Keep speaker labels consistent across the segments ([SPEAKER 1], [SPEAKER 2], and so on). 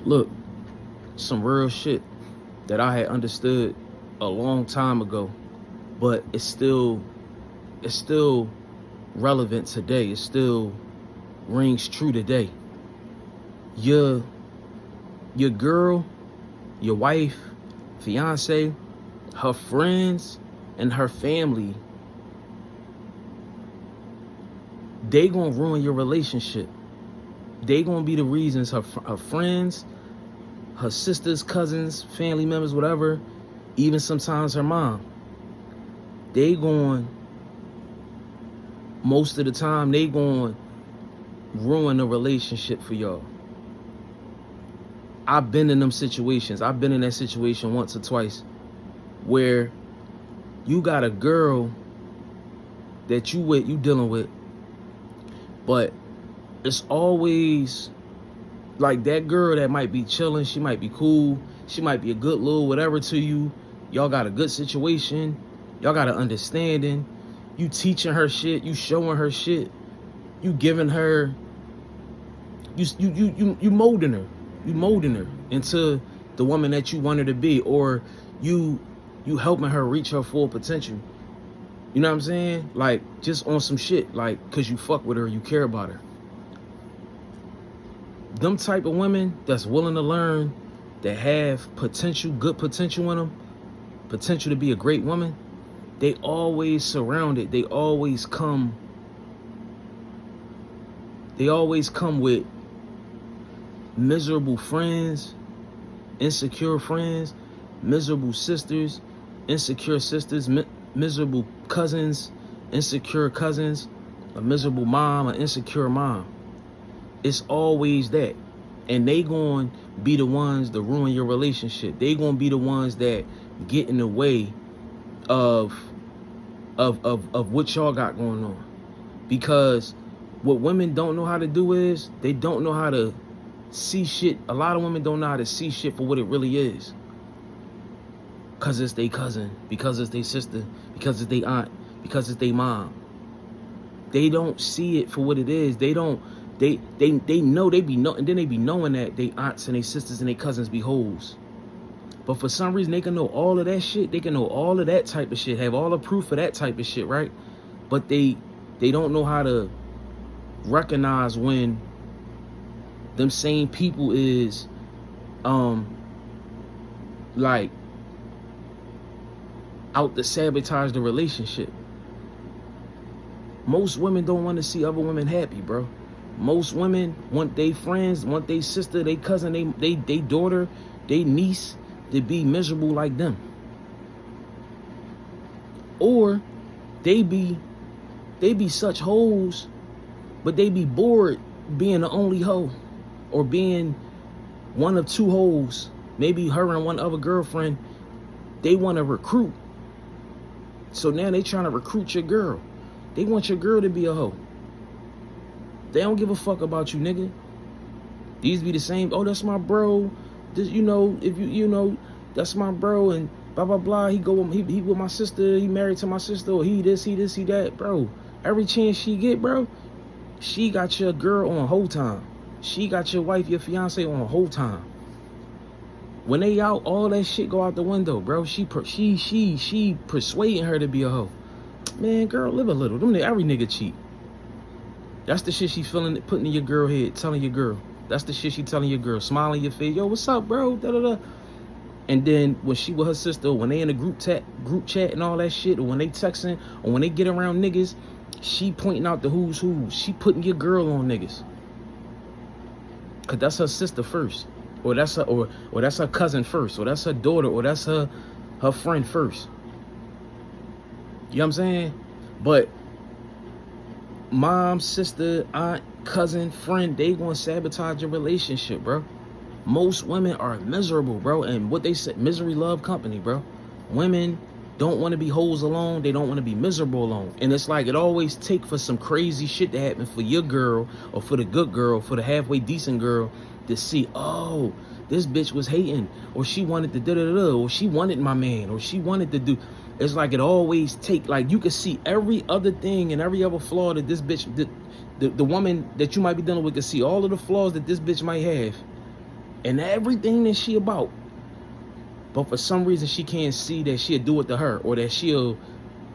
[SPEAKER 1] Look, some real shit that I had understood a long time ago, but it's still relevant today. It still rings true today. Your your girl, your wife, fiance, her friends, and her family, they gonna ruin your relationship. They gonna be the reasons her friends, her sisters, cousins, family members, whatever, even sometimes her mom, they going, most of the time, they going ruin the relationship for y'all. I've been in them situations. I've been in that situation once or twice where you got a girl that you dealing with, but it's always like that girl that might be chilling, she might be cool, she might be a good little whatever to you. Y'all got a good situation, y'all got an understanding. You teaching her shit, you showing her shit, you giving her, you molding her, into the woman that you want her to be, or you helping her reach her full potential. You know what I'm saying? Like, just on some shit, like, cause you fuck with her, you care about her. Them type of women that's willing to learn, that have potential, good potential in them, potential to be a great woman, they always surrounded, they always come with miserable friends, insecure friends, miserable sisters, insecure sisters, miserable cousins, insecure cousins, a miserable mom, an insecure mom. It's always that. And they going to be the ones to ruin your relationship. They going to be the ones that get in the way of what y'all got going on. Because what women don't know how to do is, they don't know how to see shit. A lot of women don't know how to see shit for what it really is. Because it's their cousin, because it's their sister, because it's their aunt, because it's their mom. They don't see it for what it is. They know, and then they be knowing that they aunts and they sisters and they cousins be hoes. But for some reason, they can know all of that shit. They can know all of that type of shit, have all the proof of that type of shit, right? But they don't know how to recognize when them same people is, like, out to sabotage the relationship. Most women don't want to see other women happy, bro. Most women want their friends, want their sister, their cousin, they daughter, their niece to be miserable like them. Or they be such hoes, but they be bored being the only hoe, or being one of two hoes. Maybe her and one other girlfriend. They want to recruit. So now they trying to recruit your girl. They want your girl to be a hoe. They don't give a fuck about you, nigga. These be the same. Oh, that's my bro. This, if you that's my bro, and blah blah blah. He with my sister. He married to my sister. Or he this, he that, bro. Every chance she get, bro, she got your girl on whole time. She got your wife, your fiance on whole time. When they out, all that shit go out the window, bro. She persuading her to be a hoe. Man, girl, live a little. Every nigga cheat. That's the shit she putting in your girl head, telling your girl. That's the shit she telling your girl, smiling in your face. Yo, what's up, bro? Da da da. And then when she with her sister, when they in a group chat and all that shit, or when they texting, or when they get around niggas, she pointing out the who's who. She putting your girl on niggas. Cause that's her sister first, or that's her, or that's her cousin first, or that's her daughter, or that's her friend first. You know what I'm saying? But mom, sister, aunt, cousin, friend, they gonna sabotage your relationship, bro. Most women are miserable, bro. And what they said, misery love company, bro. Women don't want to be hoes alone. They don't want to be miserable alone. And it's like it always take for some crazy shit to happen for your girl, or for the good girl, for the halfway decent girl, to see, oh, this bitch was hating, or she wanted to da-da-da-da, or she wanted my man, or she wanted to do. It's like it always take, like, you can see every other thing and every other flaw that this bitch, the woman that you might be dealing with, can see all of the flaws that this bitch might have. and everything that she about. But for some reason, she can't see that she'll do it to her, or that she'll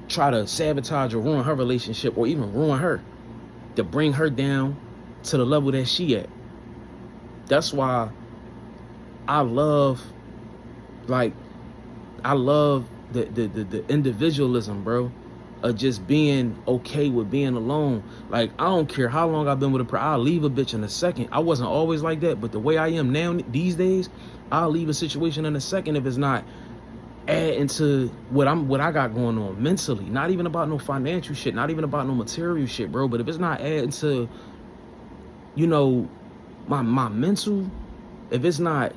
[SPEAKER 1] try to sabotage or ruin her relationship, or even ruin her, to bring her down to the level that she at. That's why I love, like, I love the individualism, bro, of just being okay with being alone. Like, I don't care how long I've been with a person. I'll leave a bitch in a second. I wasn't always like that, but the way I am now these days, I'll leave a situation in a second if it's not adding to what I got going on mentally. Not even about no financial shit, not even about no material shit, bro. But if it's not adding to, you know, my mental, if it's not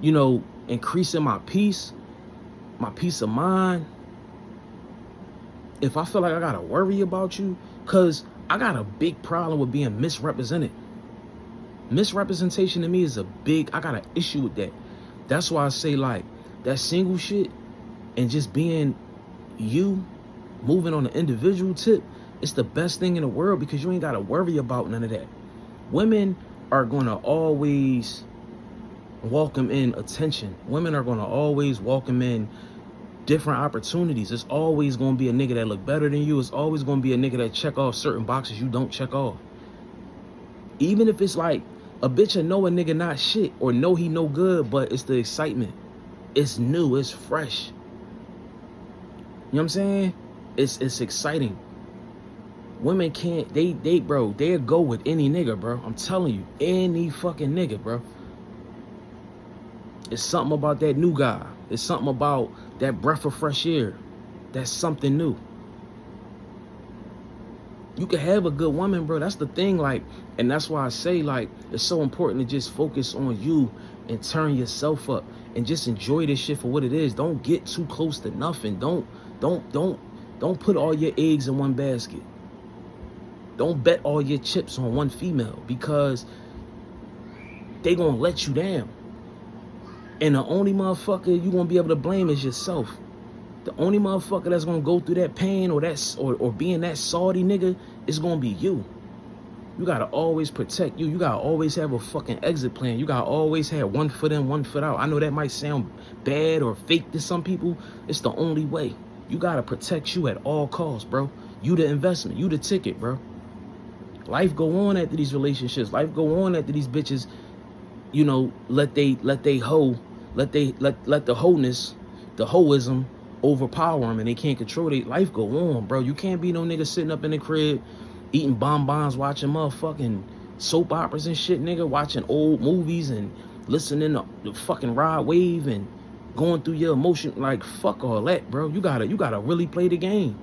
[SPEAKER 1] you know, increasing my peace of mind, if I feel like I gotta worry about you, cause I got a big problem with being misrepresented. Misrepresentation to me is I got an issue with that. That's why I say, like, that single shit and just being you, moving on the individual tip, it's the best thing in the world, because you ain't gotta worry about none of that. Women are gonna always welcome in attention. Women are gonna always welcome in different opportunities. It's always gonna be a nigga that look better than you. It's always gonna be a nigga that check off certain boxes you don't check off. Even if it's like a bitch that know a nigga not shit, or know he no good, but it's the excitement. It's new, it's fresh. You know what I'm saying? It's exciting. Women can't, they'll go with any nigga, bro. I'm telling you, any fucking nigga, bro. It's something about that new guy. It's something about that breath of fresh air. That's something new. You can have a good woman, bro. That's the thing, like, and that's why I say, like, it's so important to just focus on you and turn yourself up and just enjoy this shit for what it is. Don't get too close to nothing. Don't put all your eggs in one basket. Don't bet all your chips on one female, because they gonna let you down. And the only motherfucker you gonna be able to blame is yourself. The only motherfucker that's gonna go through that pain or being that salty nigga is gonna be you. You gotta always protect you. You gotta always have a fucking exit plan. You gotta always have one foot in, one foot out. I know that might sound bad or fake to some people. It's the only way. You gotta protect you at all costs, bro. You the investment. You the ticket, bro. Life go on after these relationships. Life go on after these bitches, you know, let the wholeness, the hoism overpower them, and they can't control it. Life go on, bro. You can't be no nigga sitting up in the crib eating bonbons, watching motherfucking soap operas and shit, nigga, watching old movies and listening to the fucking Rod Wave and going through your emotion. Like, fuck all that, bro. You gotta really play the game.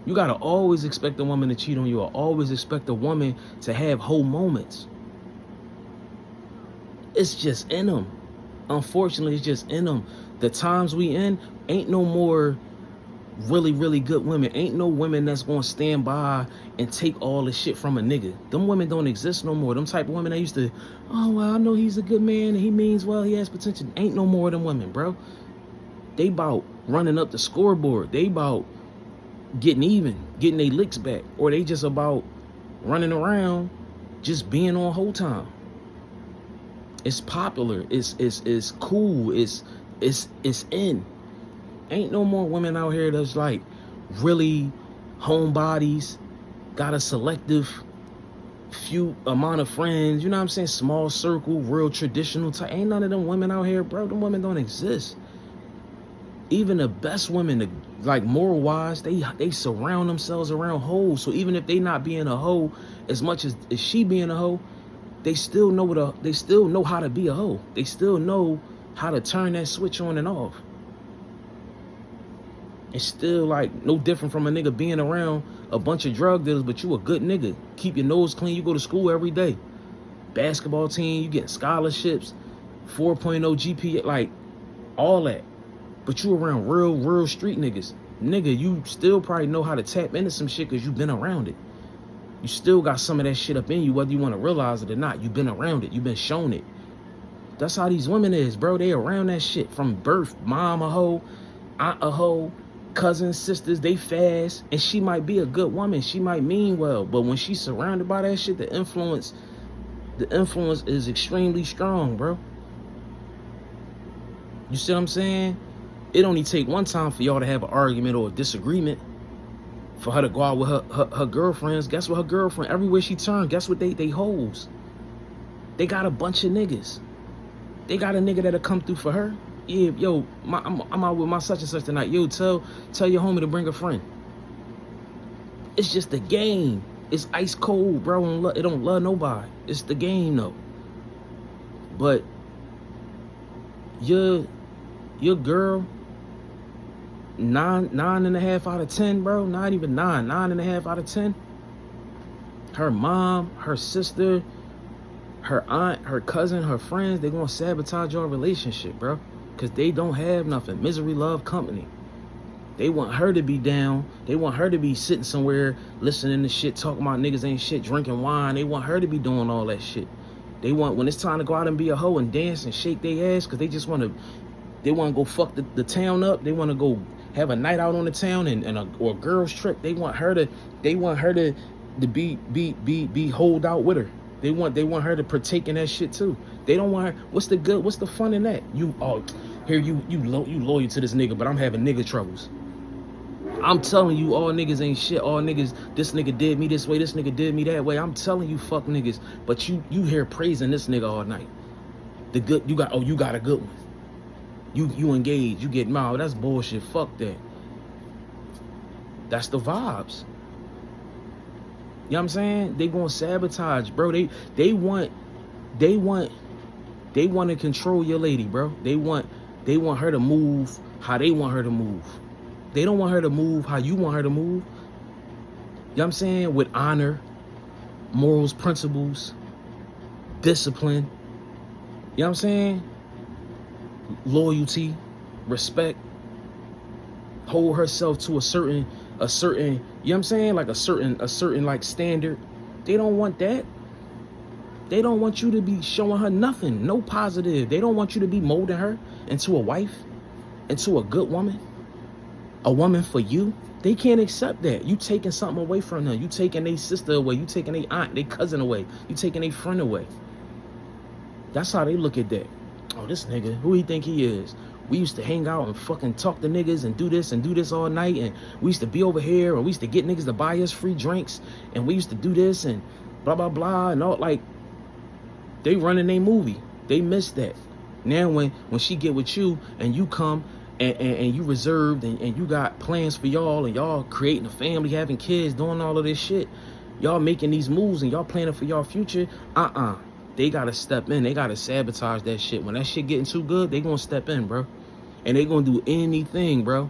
[SPEAKER 1] You gotta always expect a woman to cheat on you, or always expect a woman to have whole moments. It's just in them. Unfortunately, it's just in them. The times we in, ain't no more really, really good women. Ain't no women that's gonna stand by and take all the shit from a nigga. Them women don't exist no more. Them type of women that used to, oh, well, I know he's a good man and he means well, he has potential. Ain't no more of them women, bro. They about running up the scoreboard. They about getting even, getting their licks back. Or they just about running around just being on whole time. It's popular. It's cool. It's in. Ain't no more women out here that's like really homebodies, got a selective few amount of friends. You know what I'm saying? Small circle, real traditional type. Ain't none of them women out here, bro. Them women don't exist. Even the best women, like moral wise, they surround themselves around hoes. So even if they not being a hoe as much as she being a hoe, they still know how to be a hoe. They still know how to turn that switch on and off. It's still like no different from a nigga being around a bunch of drug dealers, but you a good nigga. Keep your nose clean. You go to school every day. Basketball team, you getting scholarships, 4.0 GPA, like all that. But you around real street niggas. Nigga, you still probably know how to tap into some shit because you been around it. You still got some of that shit up in you, whether you want to realize it or not. You've been around it. You've been shown it. That's how these women is, bro. They around that shit from birth. Mom a hoe, aunt a hoe, cousins, sisters, they fast. And she might be a good woman. She might mean well. But when she's surrounded by that shit, the influence The influence is extremely strong, bro. You see what I'm saying? It only take one time for y'all to have an argument or a disagreement for her to go out with her girlfriends. Guess what? Her girlfriend, everywhere she turned, guess what? They hoes. They got a bunch of niggas. They got a nigga that'll come through for her. Yeah, yo, I'm out with my such and such tonight. Yo, tell your homie to bring a friend. It's just the game. It's ice cold, bro. It don't love nobody. It's the game, though. But your girl, 9.5 out of 10, bro. Not even 9.5 out of 10. Her mom, her sister, her aunt, her cousin, her friends, they gonna sabotage your relationship, bro. Cause they don't have nothing. Misery love company. They want her to be down. They want her to be sitting somewhere listening to shit, talking about niggas ain't shit, drinking wine. They want her to be doing all that shit. They want, when it's time to go out and be a hoe and dance and shake their ass, cause they just want to go fuck the town up. They want to go have a night out on the town or a girl's trip. They want her to be holed out with her. They want her to partake in that shit too. They don't want her. What's the fun in that? You loyal to this nigga, but I'm having nigga troubles. I'm telling you, all niggas ain't shit. All niggas, this nigga did me this way, this nigga did me that way. I'm telling you, fuck niggas. But you here praising this nigga all night. You got a good one. You engage, you get mild. That's bullshit. Fuck that. That's the vibes. You know what I'm saying? They gonna sabotage, bro. They want to control your lady, bro. They want her to move how they want her to move. They don't want her to move how you want her to move. You know what I'm saying? With honor, morals, principles, discipline. You know what I'm saying? Loyalty, respect. Hold herself to a certain, you know what I'm saying? Like a certain like standard. They don't want that. They don't want you to be showing her nothing, no positive. They don't want you to be molding her into a wife, into a good woman, a woman for you. They can't accept that. You taking something away from them. You taking their sister away. You taking their aunt, their cousin away. You taking their friend away. That's how they look at that. Oh, this nigga, who he think he is? We used to hang out and fucking talk to niggas and do this all night. And we used to be over here and we used to get niggas to buy us free drinks. And we used to do this and blah, blah, blah. And all, like, they running their movie. They miss that. Now when she get with you and you come and you reserved and you got plans for y'all and y'all creating a family, having kids, doing all of this shit, y'all making these moves and y'all planning for y'all future, they gotta step in. They gotta sabotage that shit. When that shit getting too good, they gonna step in, bro. And they gonna do anything, bro.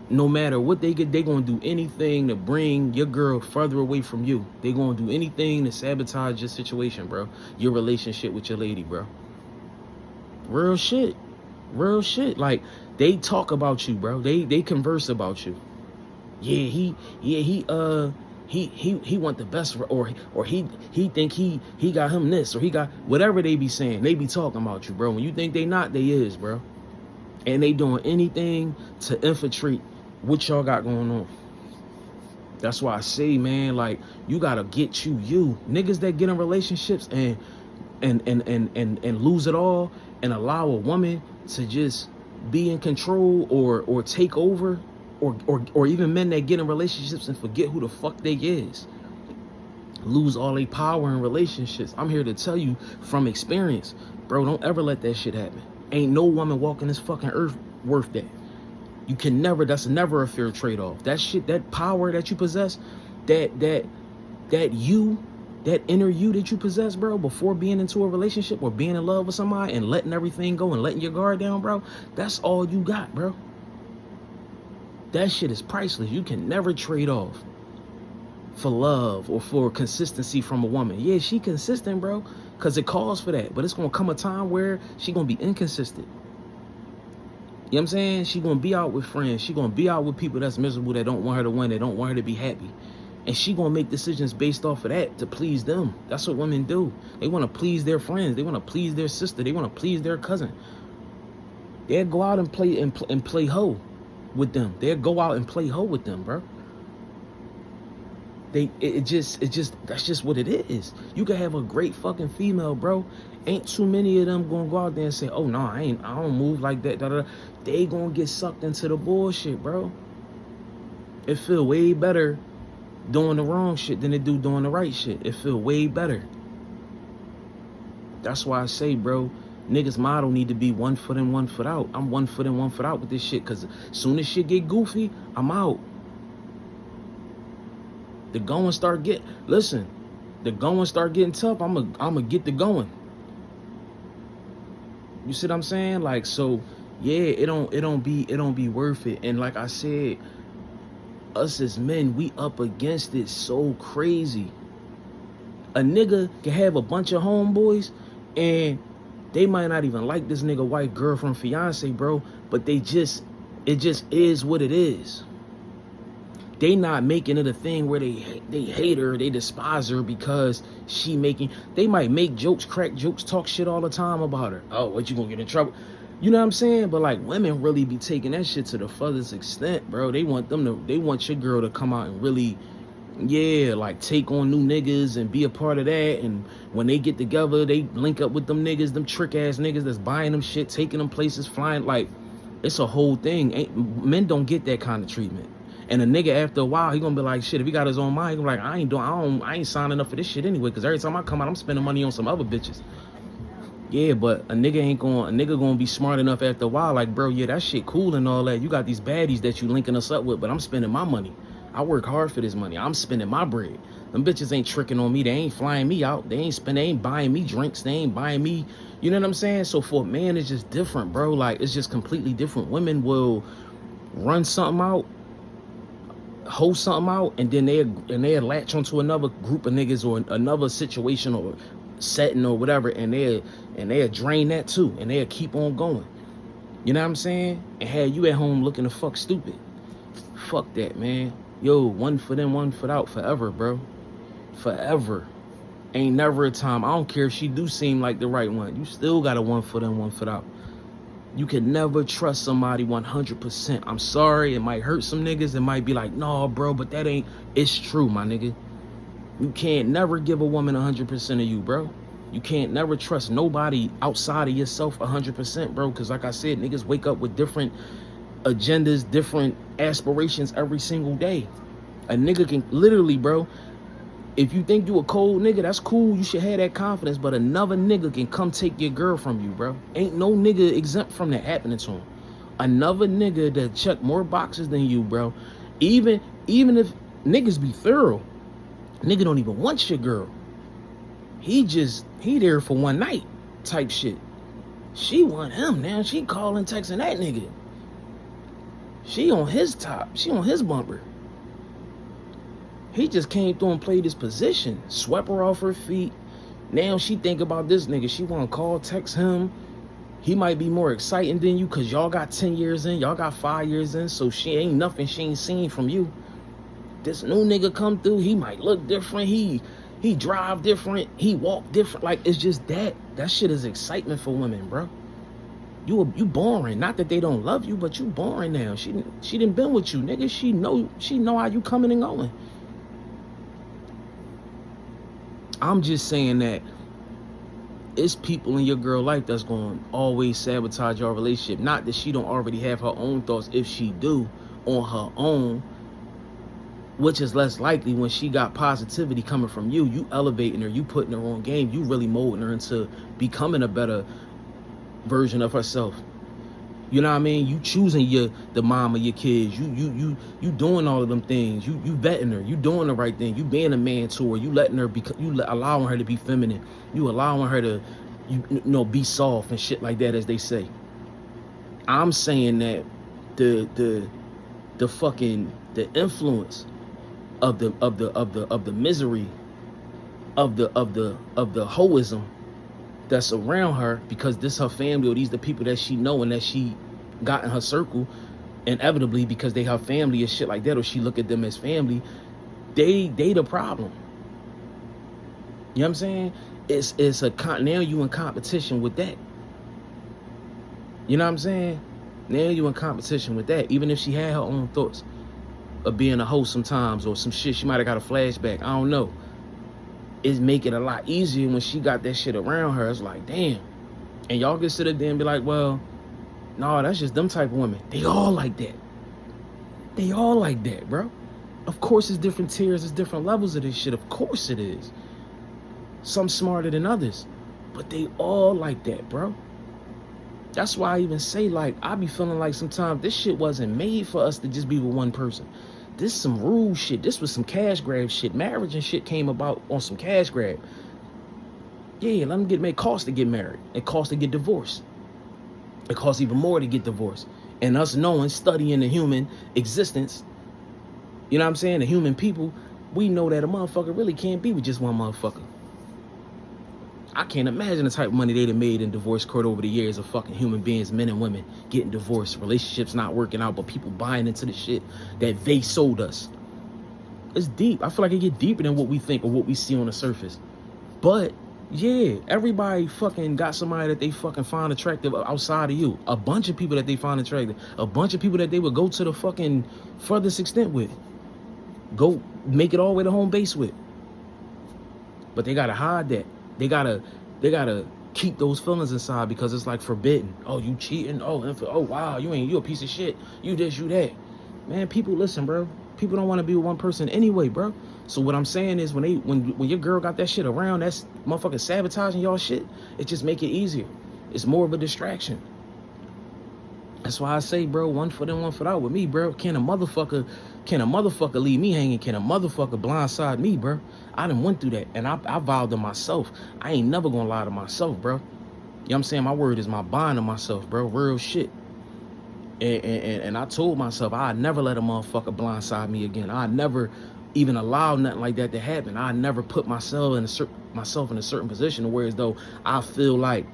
[SPEAKER 1] No matter what they get, they gonna do anything to bring your girl further away from you. They gonna do anything to sabotage your situation, bro. Your relationship with your lady, bro. Real shit. Real shit. Like, they talk about you, bro. They converse about you. Yeah, he want the best, or he think he got him this, or he got whatever they be saying. They be talking about you, bro. When you think they not, they is, bro. And they doing anything to infiltrate what y'all got going on. That's why I say, man, like, you gotta get you niggas that get in relationships and lose it all and allow a woman to just be in control or take over, or even men that get in relationships and forget who the fuck they is, lose all their power in relationships. I'm here to tell you from experience, bro, don't ever let that shit happen. Ain't no woman walking this fucking earth worth that. You can never, that's never a fair trade-off. That shit, that power that you possess, that inner you that you possess, bro, before being into a relationship or being in love with somebody and letting everything go and letting your guard down, bro, that's all you got, bro. That shit is priceless. You can never trade off for love or for consistency from a woman. Yeah, she consistent, bro, because it calls for that. But it's going to come a time where she going to be inconsistent. You know what I'm saying? She going to be out with friends. She going to be out with people that's miserable, that don't want her to win, that don't want her to be happy. And she going to make decisions based off of that to please them. That's what women do. They want to please their friends. They want to please their sister. They want to please their cousin. They'll go out and play hoe with them. They'll go out and play hoe with them, bro. That's just what it is. You can have a great fucking female, bro. Ain't too many of them gonna go out there and say, oh no, I don't move like that. Da, da, da. They gonna get sucked into the bullshit, bro. It feel way better doing the wrong shit than it do doing the right shit. It feel way better. That's why I say, bro, niggas' motto need to be 1 foot in, 1 foot out. I'm 1 foot in, 1 foot out with this shit, because soon as shit get goofy, I'm out. The going start getting tough, I'ma get the going. You see what I'm saying? Like, so yeah, it don't be worth it. And like I said, us as men, we up against it so crazy. A nigga can have a bunch of homeboys and they might not even like this nigga wife, girlfriend, fiance, bro, but it just is what it is. They not making it a thing where they hate her, they despise her because they might make jokes, crack jokes, talk shit all the time about her. Oh, what, you gonna get in trouble? You know what I'm saying? But like, women really be taking that shit to the furthest extent, bro. They want your girl to come out and really, yeah, like take on new niggas and be a part of that. And when they get together, they link up with them niggas, them trick ass niggas that's buying them shit, taking them places, flying. Like, it's a whole thing. Men don't get that kind of treatment. And a nigga, after a while, he gonna be like, shit, if he got his own mind, he gonna be like, I ain't signing up for this shit anyway, because every time I come out, I'm spending money on some other bitches. Yeah, but a nigga gonna be smart enough after a while, like, bro, yeah, that shit cool and all that. You got these baddies that you linking us up with, but I'm spending my money. I work hard for this money. I'm spending my bread. Them bitches ain't tricking on me. They ain't flying me out. They ain't buying me drinks. They ain't buying me, you know what I'm saying? So for a man, it's just different, bro. Like, it's just completely different. Women will run something out, hold something out, and then they'll latch onto another group of niggas or another situation or setting or whatever, and they'll drain that too, and they'll keep on going. You know what I'm saying? And have you at home looking the fuck stupid. Fuck that, man. Yo, 1 foot in, 1 foot out forever, bro. Forever. Ain't never a time. I don't care if she do seem like the right one. You still got a 1 foot in, 1 foot out. You can never trust somebody 100%. I'm sorry, it might hurt some niggas. It might be like, no, bro, but that ain't, it's true, my nigga. You can't never give a woman 100% of you, bro. You can't never trust nobody outside of yourself 100%, bro. Because like I said, niggas wake up with different agendas, different aspirations every single day. A nigga can literally, bro, if you think you a cold nigga, that's cool. You should have that confidence. But another nigga can come take your girl from you, bro. Ain't no nigga exempt from that happening to him. Another nigga that check more boxes than you, bro. Even if niggas be thorough, nigga don't even want your girl. He there for one night type shit. She want him now. She calling, texting that nigga. She on his top. She on his bumper. He just came through and played his position. Swept her off her feet. Now she think about this nigga. She want to call, text him. He might be more exciting than you because y'all got 10 years in. Y'all got 5 years in. So she ain't nothing she ain't seen from you. This new nigga come through. He might look different. He drive different. He walk different. Like, it's just that. That shit is excitement for women, bro. You boring. Not that they don't love you, but you boring now. She done been with you, nigga. She know how you coming and going. I'm just saying that it's people in your girl life that's going to always sabotage your relationship. Not that she don't already have her own thoughts. If she do on her own, which is less likely when she got positivity coming from you. You elevating her. You putting her on game. You really molding her into becoming a better version of herself. You know what I mean? You choosing the mom of your kids. You doing all of them things. You vetting her. You doing the right thing. You being a man to her. You letting her allowing her to be feminine. You allowing her to be soft and shit like that, as they say. I'm saying that the influence of the misery of the hoism that's around her, because this her family, or these the people that she know and that she got in her circle, inevitably because they her family and shit like that, or she look at them as family, they the problem. You know what I'm saying? It's now you in competition with that. You know what I'm saying? Now you in competition with that, even if she had her own thoughts. of being a host sometimes, or some shit. She might have got a flashback. I don't know. It make it a lot easier when she got that shit around her. It's like, damn. And y'all can sit there and be like, well, no, that's just them type of women. They all like that. They all like that, bro. Of course, it's different tiers, it's different levels of this shit. Of course it is. Some smarter than others. But they all like that, bro. That's why I even say, like, I be feeling like sometimes this shit wasn't made for us to just be with one person. This some rule shit. This was some cash grab shit. Marriage and shit came about on some cash grab. Yeah, let them get married. It costs to get married. It costs to get divorced. It costs even more to get divorced. And us knowing, studying the human existence, you know what I'm saying, the human people, we know that a motherfucker really can't be with just one motherfucker. I can't imagine the type of money they'd have made in divorce court over the years of fucking human beings, men and women, getting divorced, relationships not working out, but people buying into the shit that they sold us. It's deep. I feel like it get deeper than what we think or what we see on the surface. But yeah, everybody fucking got somebody that they fucking find attractive outside of you. A bunch of people that they find attractive. A bunch of people that they would go to the fucking furthest extent with. Go make it all the way to home base with. But they gotta hide that. They gotta keep those feelings inside because it's like forbidden. Oh, you cheating? Oh wow, you a piece of shit. You this, you that. Man, people, listen, bro. People don't want to be with one person anyway, bro. So what I'm saying is when your girl got that shit around, that's motherfucking sabotaging y'all shit. It just make it easier. It's more of a distraction. That's why I say, bro, one foot in, one foot out with me, bro. Can a motherfucker leave me hanging? Can a motherfucker blindside me, bro? I done went through that, and I vowed to myself, I ain't never gonna lie to myself, bro. You know what I'm saying? My word is my bond to myself, bro. Real shit. And I told myself I'd never let a motherfucker blindside me again. I'd never even allow nothing like that to happen. I'd never put myself in a certain position where as though I feel like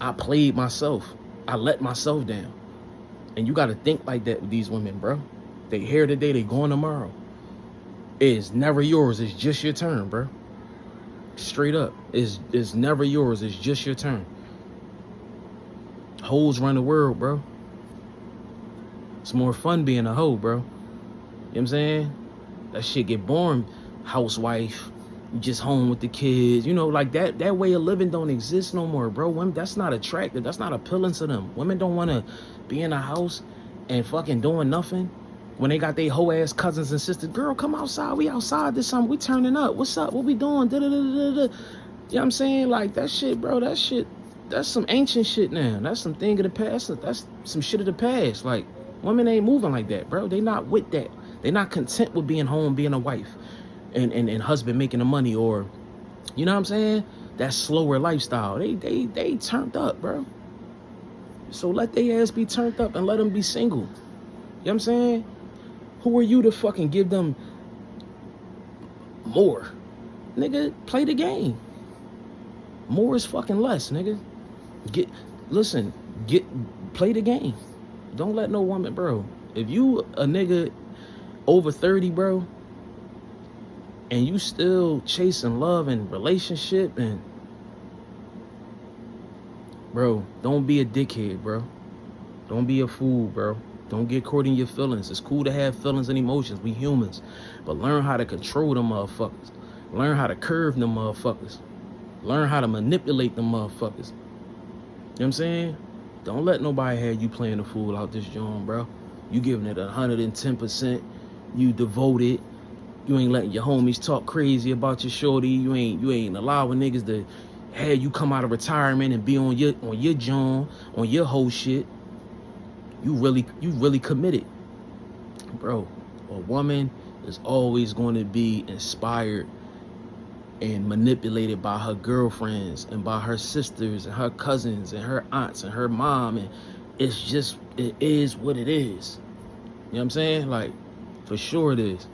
[SPEAKER 1] I played myself. I let myself down. And you got to think like that with these women, bro. They here today, they going tomorrow. It's never yours. It's just your turn, bro. Straight up. It's never yours. It's just your turn. Hoes run the world, bro. It's more fun being a hoe, bro. You know what I'm saying? That shit get boring. Housewife. You just home with the kids, you know, like that way of living don't exist no more, bro. Women, that's not attractive. That's not appealing to them. Women don't want to be in a house and fucking doing nothing when they got their hoe ass cousins and sisters. Girl, come outside. We outside this summer. We turning up. What's up? What we doing? Da, da, da, da, da. You know what I'm saying? Like that shit, bro. That shit, that's some ancient shit now. That's some thing of the past. That's some shit of the past. Like women ain't moving like that, bro. They not with that. They not content with being home, being a wife. And husband making the money, or you know what I'm saying, that slower lifestyle. They turned up, bro. So let their ass be turned up and let them be single. You know what I'm saying? Who are you to fucking give them more? Nigga, play the game. More is fucking less, nigga. Play the game. Don't let no woman, bro. If you a nigga over 30, bro, and you still chasing love and relationship, and bro, don't be a dickhead, bro. Don't be a fool, bro. Don't get caught in your feelings. It's cool to have feelings and emotions. We humans. But learn how to control them motherfuckers. Learn how to curve them motherfuckers. Learn how to manipulate them motherfuckers. You know what I'm saying? Don't let nobody have you playing the fool out this joint, bro. You giving it 110%. You devoted. You ain't letting your homies talk crazy about your shorty. You ain't allowing niggas to have you come out of retirement and be on your joint, on your whole shit. You really committed. Bro, a woman is always going to be inspired and manipulated by her girlfriends and by her sisters and her cousins and her aunts and her mom, and it is what it is. You know what I'm saying? Like, for sure it is.